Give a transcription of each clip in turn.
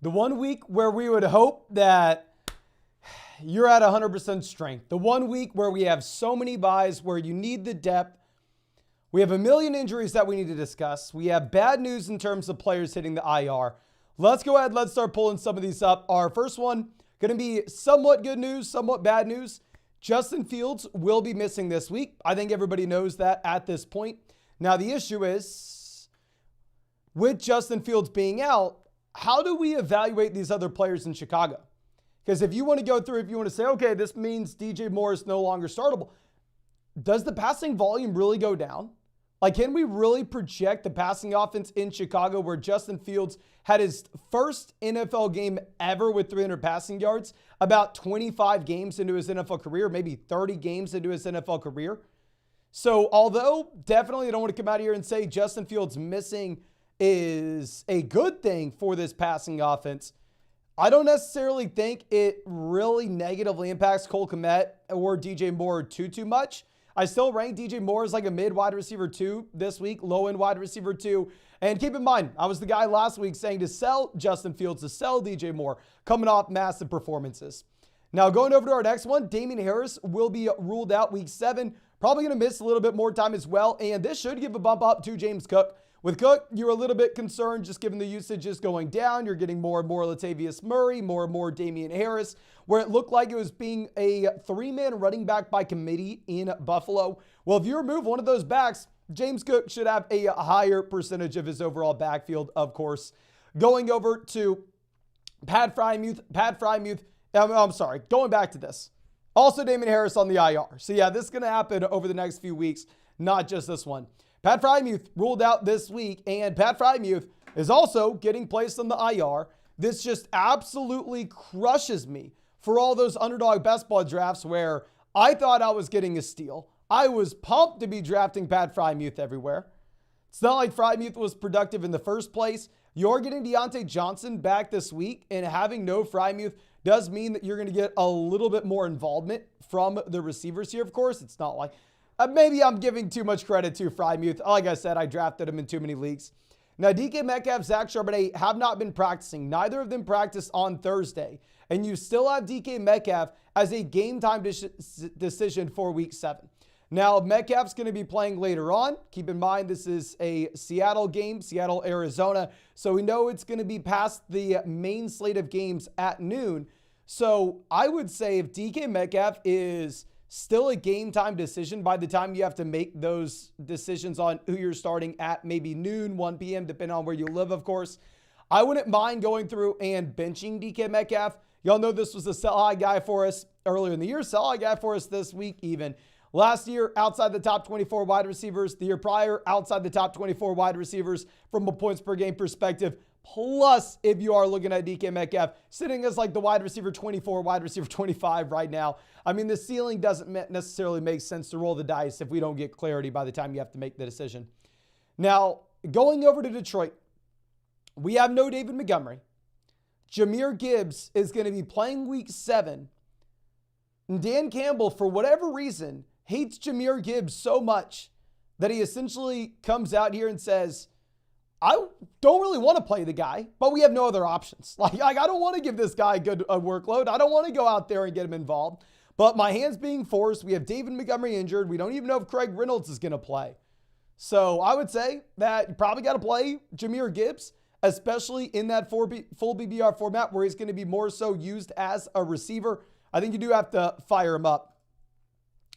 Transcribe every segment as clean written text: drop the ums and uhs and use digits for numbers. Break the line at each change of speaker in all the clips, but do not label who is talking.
The 1 week where we would hope that you're at 100% strength. The 1 week where we have so many buys, where you need the depth. We have a million injuries that we need to discuss. We have bad news in terms of players hitting the IR. Let's go ahead. Let's start pulling some of these up. Our first one going to be somewhat good news, somewhat bad news. Justin Fields will be missing this week. I think everybody knows that at this point. Now, the issue is, with Justin Fields being out, how do we evaluate these other players in Chicago? Because if you want to go through, if you want to say, okay, this means DJ Moore is no longer startable, does the passing volume really go down? Like, can we really project the passing offense in Chicago, where Justin Fields had his first NFL game ever with 300 passing yards about 25 games into his NFL career, maybe 30 games into his NFL career? So although definitely I don't want to come out here and say Justin Fields missing is a good thing for this passing offense, I don't necessarily think it really negatively impacts Cole Kmet or DJ Moore too much. I still rank DJ Moore as like a mid wide receiver 2 this week, low end wide receiver 2. And keep in mind, I was the guy last week saying to sell Justin Fields, to sell DJ Moore, coming off massive performances. Now, going over to our next one, Damien Harris will be ruled out week 7. Probably going to miss a little bit more time as well. And this should give a bump up to James Cook. With Cook, you're a little bit concerned just given the usage is going down. You're getting more and more Latavius Murray, more and more Damien Harris, where it looked like it was being a 3-man running back by committee in Buffalo. Well, if you remove one of those backs, James Cook should have a higher percentage of his overall backfield, of course. Going over to Pat Frymuth. Going back to this. Also, Damien Harris on the IR. So yeah, this is going to happen over the next few weeks, not just this one. Pat Frymuth ruled out this week, and Pat Frymuth is also getting placed on the IR. This just absolutely crushes me for all those underdog best ball drafts where I thought I was getting a steal. I was pumped to be drafting Pat Frymuth everywhere. It's not like Frymuth was productive in the first place. You're getting Deontay Johnson back this week, and having no Frymuth does mean that you're going to get a little bit more involvement from the receivers here. Of course, it's not like... maybe I'm giving too much credit to Frymuth. Like I said, I drafted him in too many leagues. Now, DK Metcalf, Zach Charbonnet have not been practicing. Neither of them practiced on Thursday. And you still have DK Metcalf as a game time decision for week 7. Now, Metcalf's going to be playing later on. Keep in mind, this is a Seattle game, Seattle, Arizona. So we know it's going to be past the main slate of games at noon. So I would say if DK Metcalf is still a game time decision by the time you have to make those decisions on who you're starting at maybe noon, 1 p.m., depending on where you live, of course, I wouldn't mind going through and benching DK Metcalf. Y'all know this was a sell high guy for us earlier in the year, sell high guy for us this week even. Last year, outside the top 24 wide receivers. The year prior, outside the top 24 wide receivers from a points per game perspective. Plus, if you are looking at DK Metcalf, sitting as like the wide receiver 24, wide receiver 25 right now. I mean, the ceiling doesn't necessarily make sense to roll the dice if we don't get clarity by the time you have to make the decision. Now, going over to Detroit, we have no David Montgomery. Jahmyr Gibbs is going to be playing week 7. And Dan Campbell, for whatever reason, hates Jahmyr Gibbs so much that he essentially comes out here and says, I don't really want to play the guy, but we have no other options. Like I don't want to give this guy a good workload. I don't want to go out there and get him involved. But my hand's being forced. We have David Montgomery injured. We don't even know if Craig Reynolds is going to play. So I would say that you probably got to play Jahmyr Gibbs, especially in that full PPR format where he's going to be more so used as a receiver. I think you do have to fire him up.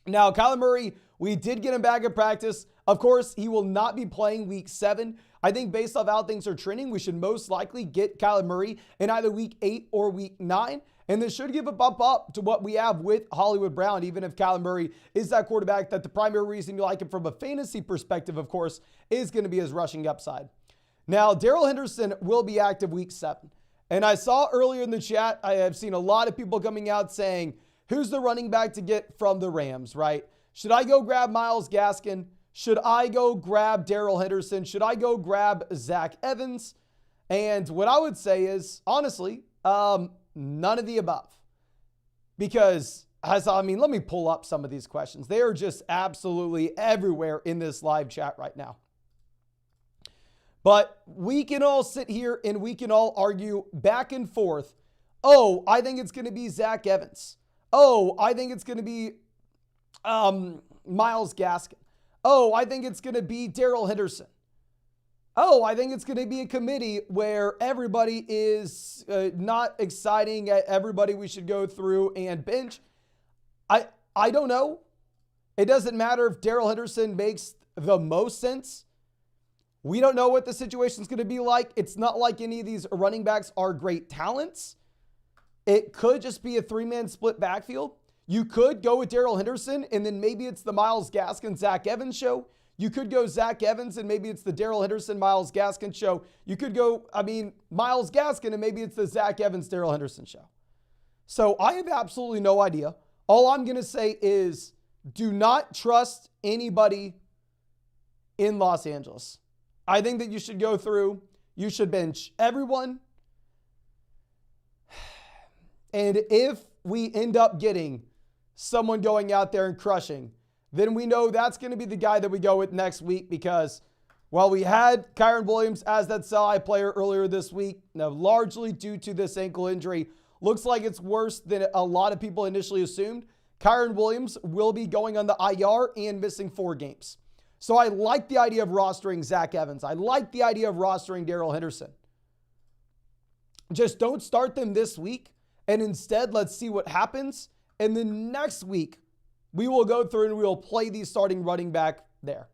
Now, Kyler Murray, we did get him back at practice. Of course, he will not be playing week 7. I think based off how things are trending, we should most likely get Kyler Murray in either week 8 or week 9. And this should give a bump up to what we have with Hollywood Brown, even if Kyler Murray is that quarterback that the primary reason you like him from a fantasy perspective, of course, is going to be his rushing upside. Now, Darrell Henderson will be active week 7. And I saw earlier in the chat, I have seen a lot of people coming out saying, who's the running back to get from the Rams, right? Should I go grab Myles Gaskin? Should I go grab Darrell Henderson? Should I go grab Zach Evans? And what I would say is, honestly, none of the above. Because, let me pull up some of these questions. They are just absolutely everywhere in this live chat right now. But we can all sit here and we can all argue back and forth. Oh, I think it's going to be Zach Evans. Oh, I think it's going to be Myles Gaskin. Oh, I think it's going to be Darrell Henderson. Oh, I think it's going to be a committee where everybody is not exciting. Everybody we should go through and bench. I don't know. It doesn't matter if Darrell Henderson makes the most sense. We don't know what the situation is going to be like. It's not like any of these running backs are great talents. It could just be a three-man split backfield. You could go with Darrell Henderson, and then maybe it's the Myles Gaskin, Zach Evans show. You could go Zach Evans, and maybe it's the Darrell Henderson, Myles Gaskin show. You could go, Myles Gaskin, and maybe it's the Zach Evans, Darrell Henderson show. So I have absolutely no idea. All I'm going to say is do not trust anybody in Los Angeles. I think that you should go through, you should bench everyone. And if we end up getting someone going out there and crushing, then we know that's going to be the guy that we go with next week because, while we had Kyren Williams as that sell-high player earlier this week, now largely due to this ankle injury, looks like it's worse than a lot of people initially assumed. Kyren Williams will be going on the IR and missing 4 games. So I like the idea of rostering Zach Evans. I like the idea of rostering Darrell Henderson. Just don't start them this week. And instead, let's see what happens. And then next week, we will go through and we will play the starting running back there.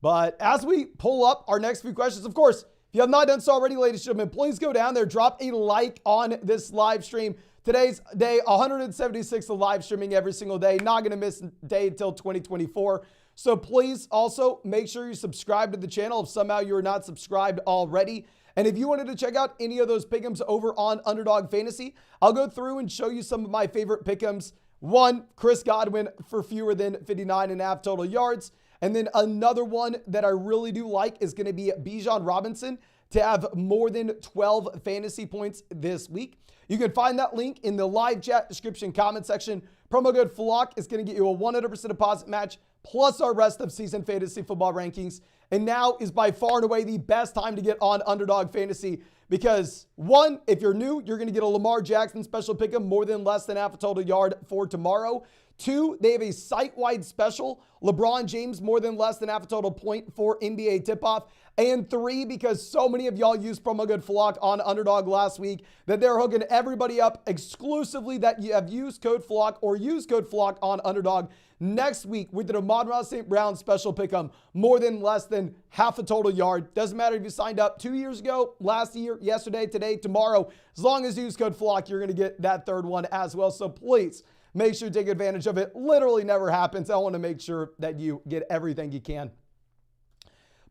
But as we pull up our next few questions, of course, if you have not done so already, ladies and gentlemen, please go down there, drop a like on this live stream. Today's day 176 of live streaming every single day. Not going to miss a day until 2024. So please also make sure you subscribe to the channel if somehow you're not subscribed already. And if you wanted to check out any of those pick'ems over on Underdog Fantasy, I'll go through and show you some of my favorite pick'ems. One, Chris Godwin for fewer than 59.5 total yards. And then another one that I really do like is going to be Bijan Robinson to have more than 12 fantasy points this week. You can find that link in the live chat description comment section. Promo code FLOCK is going to get you a 100% deposit match plus our rest of season fantasy football rankings. And now is by far and away the best time to get on Underdog Fantasy because, one, if you're new, you're going to get a Lamar Jackson special pick'em more than less than half a total yard for tomorrow. 2, they have a site-wide special, LeBron James more than less than half a total point for NBA tip-off. And 3, because so many of y'all used promo code FLOCK on Underdog last week that they're hooking everybody up exclusively that you have used code FLOCK or use code FLOCK on Underdog next week with the Amon-Ra St. Brown special pick'em more than less than half a total yard. Doesn't matter if you signed up 2 years ago, last year, yesterday, today, tomorrow. As long as you use code FLOCK, you're going to get that third one as well. So please make sure you take advantage of it. Literally never happens. I want to make sure that you get everything you can.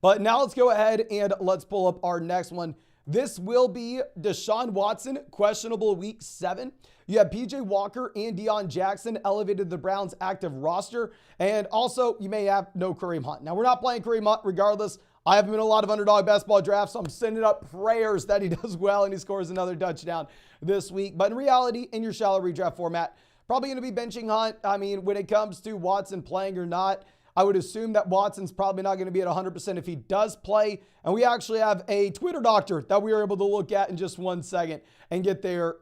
But now let's go ahead and let's pull up our next one. This will be Deshaun Watson, questionable week 7. You have PJ Walker and Deion Jackson elevated the Browns' active roster. And also, you may have no Kareem Hunt. Now, we're not playing Kareem Hunt regardless. I have been in a lot of underdog basketball drafts, so I'm sending up prayers that he does well and he scores another touchdown this week. But in reality, in your shallow redraft format, probably going to be benching Hunt. I mean, when it comes to Watson playing or not, I would assume that Watson's probably not going to be at 100% if he does play. And we actually have a Twitter doctor that we were able to look at in just 1 second and get their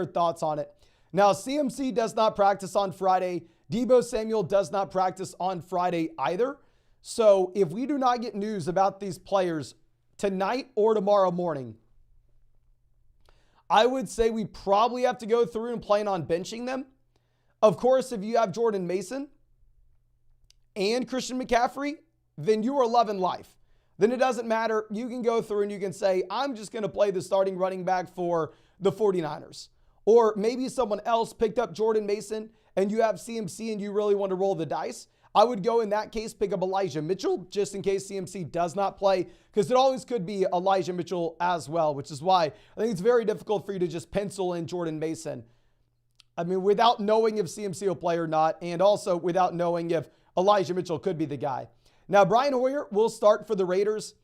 thoughts on it. Now, CMC does not practice on Friday. Deebo Samuel does not practice on Friday either. So if we do not get news about these players tonight or tomorrow morning, I would say we probably have to go through and plan on benching them. Of course, if you have Jordan Mason and Christian McCaffrey, then you are loving life. Then it doesn't matter. You can go through and you can say, I'm just going to play the starting running back for the 49ers. Or maybe someone else picked up Jordan Mason and you have CMC and you really want to roll the dice. I would go in that case, pick up Elijah Mitchell just in case CMC does not play, because it always could be Elijah Mitchell as well, which is why I think it's very difficult for you to just pencil in Jordan Mason. I mean, without knowing if CMC will play or not, and also without knowing if Elijah Mitchell could be the guy. Now, Brian Hoyer will start for the Raiders.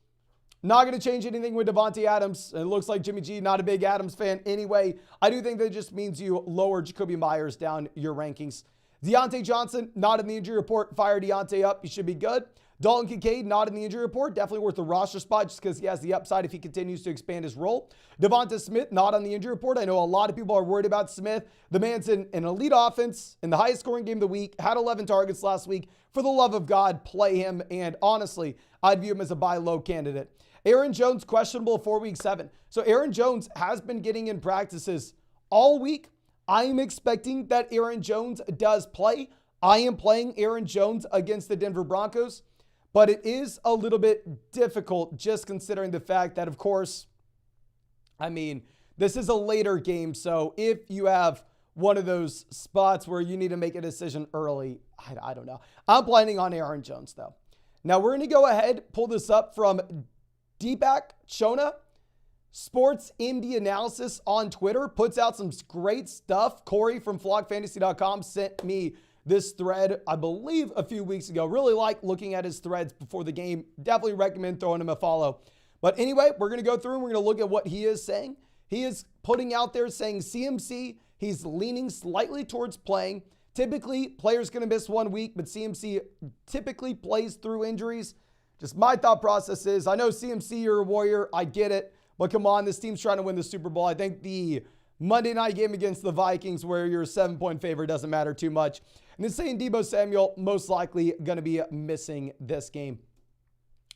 Not going to change anything with Devontae Adams. It looks like Jimmy G, not a big Adams fan anyway. I do think that just means you lower Jacoby Myers down your rankings. Deontay Johnson, not in the injury report. Fire Deontay up. He should be good. Dalton Kincaid, not in the injury report. Definitely worth a roster spot just because he has the upside if he continues to expand his role. Devonta Smith, not on the injury report. I know a lot of people are worried about Smith. The man's in an elite offense, in the highest scoring game of the week, had 11 targets last week. For the love of God, play him. And honestly, I'd view him as a buy low candidate. Aaron Jones, questionable for week 7. So Aaron Jones has been getting in practices all week. I am expecting that Aaron Jones does play. I am playing Aaron Jones against the Denver Broncos, but it is a little bit difficult just considering the fact that, of course, I mean, this is a later game. So if you have one of those spots where you need to make a decision early, I don't know. I'm planning on Aaron Jones, though. Now, we're going to go ahead, pull this up from Deepak Chona. Sports MD Analysis on Twitter puts out some great stuff. Corey from flockfantasy.com sent me this thread, I believe, a few weeks ago. Really like looking at his threads before the game. Definitely recommend throwing him a follow. But anyway, we're going to go through and we're going to look at what he is saying. He is putting out there saying CMC, he's leaning slightly towards playing. Typically, player's going to miss 1 week, but CMC typically plays through injuries. Just my thought process is, I know CMC, you're a Warrior. I get it. But come on, this team's trying to win the Super Bowl. I think the Monday night game against the Vikings where you're a 7-point favorite doesn't matter too much. And then saying Deebo Samuel most likely going to be missing this game.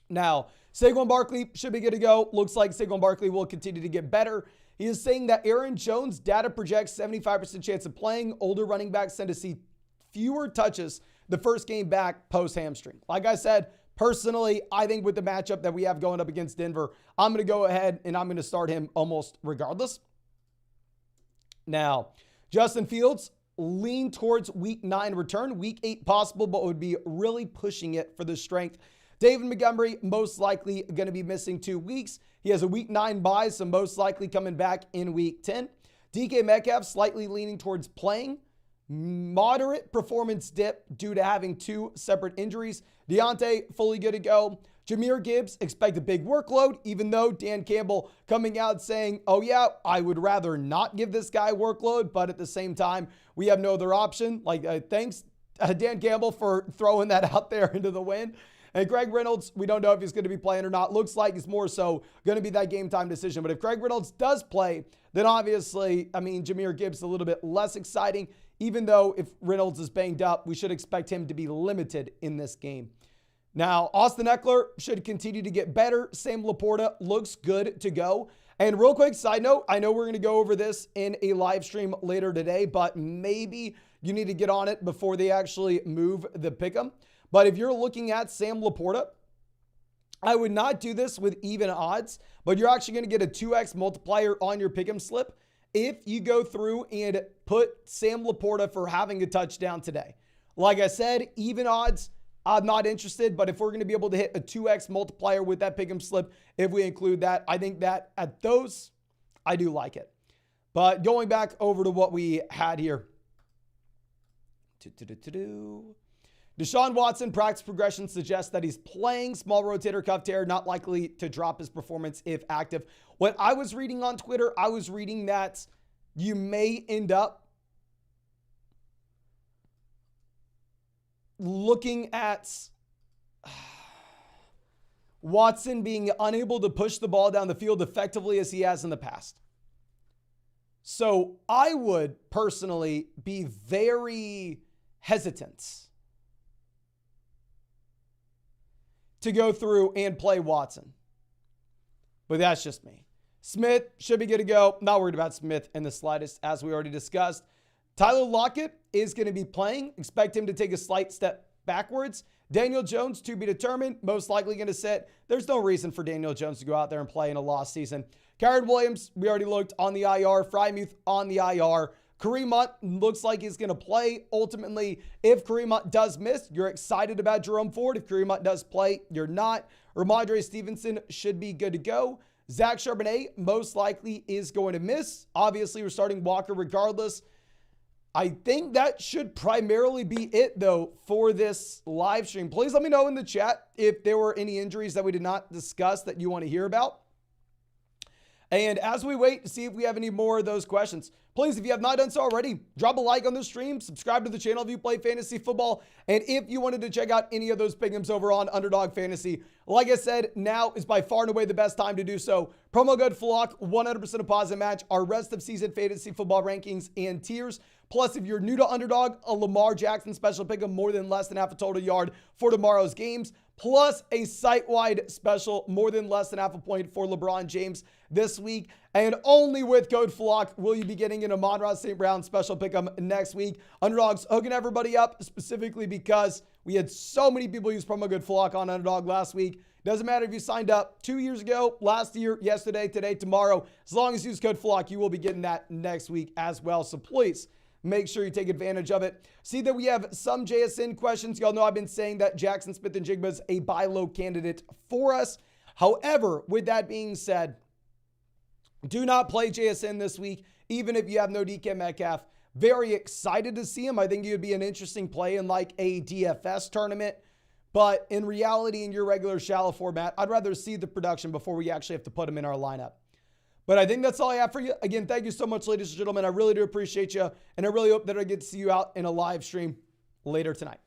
Now, Saquon Barkley should be good to go. Looks like Saquon Barkley will continue to get better. He is saying that Aaron Jones data projects 75% chance of playing. Older running backs tend to see fewer touches the first game back post-hamstring. Like I said, personally, I think with the matchup that we have going up against Denver, I'm going to go ahead and I'm going to start him almost regardless. Now, Justin Fields, lean towards week 9 return. Week 8 possible, but would be really pushing it for the strength. David Montgomery, most likely going to be missing 2 weeks. He has a week 9 bye, so most likely coming back in week 10. DK Metcalf, slightly leaning towards playing. Moderate performance dip due to having 2 separate injuries. Deontay, fully good to go. Jahmyr Gibbs, expect a big workload, even though Dan Campbell coming out saying, oh yeah, I would rather not give this guy workload, but at the same time, we have no other option. Thanks, Dan Campbell, for throwing that out there into the wind. And Greg Reynolds, we don't know if he's going to be playing or not. Looks like it's more so going to be that game time decision. But if Greg Reynolds does play, then obviously, I mean, Jahmyr Gibbs a little bit less exciting, even though if Reynolds is banged up, we should expect him to be limited in this game. Now, Austin Eckler should continue to get better. Sam Laporta looks good to go. And real quick side note, I know we're going to go over this in a live stream later today, but maybe you need to get on it before they actually move the pick'em. But if you're looking at Sam Laporta, I would not do this with even odds, but you're actually going to get a 2x multiplier on your pick'em slip if you go through and put Sam Laporta for having a touchdown today. Like I said, even odds, I'm not interested, but if we're going to be able to hit a 2x multiplier with that pick'em slip, if we include that, I think that at those, I do like it. But going back over to what we had here. Deshaun Watson, practice progression suggests that he's playing. Small rotator cuff tear, not likely to drop his performance if active. What I was reading on Twitter, I was reading that you may end up looking at Watson being unable to push the ball down the field effectively as he has in the past. So I would personally be very hesitant to go through and play Watson. But that's just me. Smith should be good to go. Not worried about Smith in the slightest, as we already discussed. Tyler Lockett is going to be playing. Expect him to take a slight step backwards. Daniel Jones to be determined. Most likely going to sit. There's no reason for Daniel Jones to go out there and play in a lost season. Kyren Williams, we already looked on the IR. Frymuth on the IR. Kareem Hunt looks like he's going to play. Ultimately, if Kareem Hunt does miss, you're excited about Jerome Ford. If Kareem Hunt does play, you're not. Ramondre Stevenson should be good to go. Zach Charbonnet most likely is going to miss. Obviously, we're starting Walker regardless. I think that should primarily be it, though, for this live stream. Please let me know in the chat if there were any injuries that we did not discuss that you want to hear about. And as we wait to see if we have any more of those questions, please, if you have not done so already, drop a like on the stream, subscribe to the channel if you play fantasy football. And if you wanted to check out any of those pick'ems over on Underdog Fantasy, like I said, now is by far and away the best time to do so. Promo code FLOCK, 100% deposit match, our rest of season fantasy football rankings and tiers. Plus, if you're new to Underdog, a Lamar Jackson special pick'em more than less than half a total yard for tomorrow's games. Plus a site-wide special, more than less than half a point for LeBron James this week. And only with code FLOCK will you be getting an Amon-Ra St. Brown special pick'em next week. Underdog's hooking everybody up specifically because we had so many people use promo code FLOCK on Underdog last week. Doesn't matter if you signed up 2 years ago, last year, yesterday, today, tomorrow. As long as you use code FLOCK, you will be getting that next week as well. So please, make sure you take advantage of it. See that we have some JSN questions. Y'all know I've been saying that Jackson Smith-Njigba is a buy low candidate for us. However, with that being said, do not play JSN this week, even if you have no DK Metcalf. Very excited to see him. I think he would be an interesting play in like a DFS tournament. But in reality, in your regular shallow format, I'd rather see the production before we actually have to put him in our lineup. But I think that's all I have for you. Again, thank you so much, ladies and gentlemen. I really do appreciate you. And I really hope that I get to see you out in a live stream later tonight.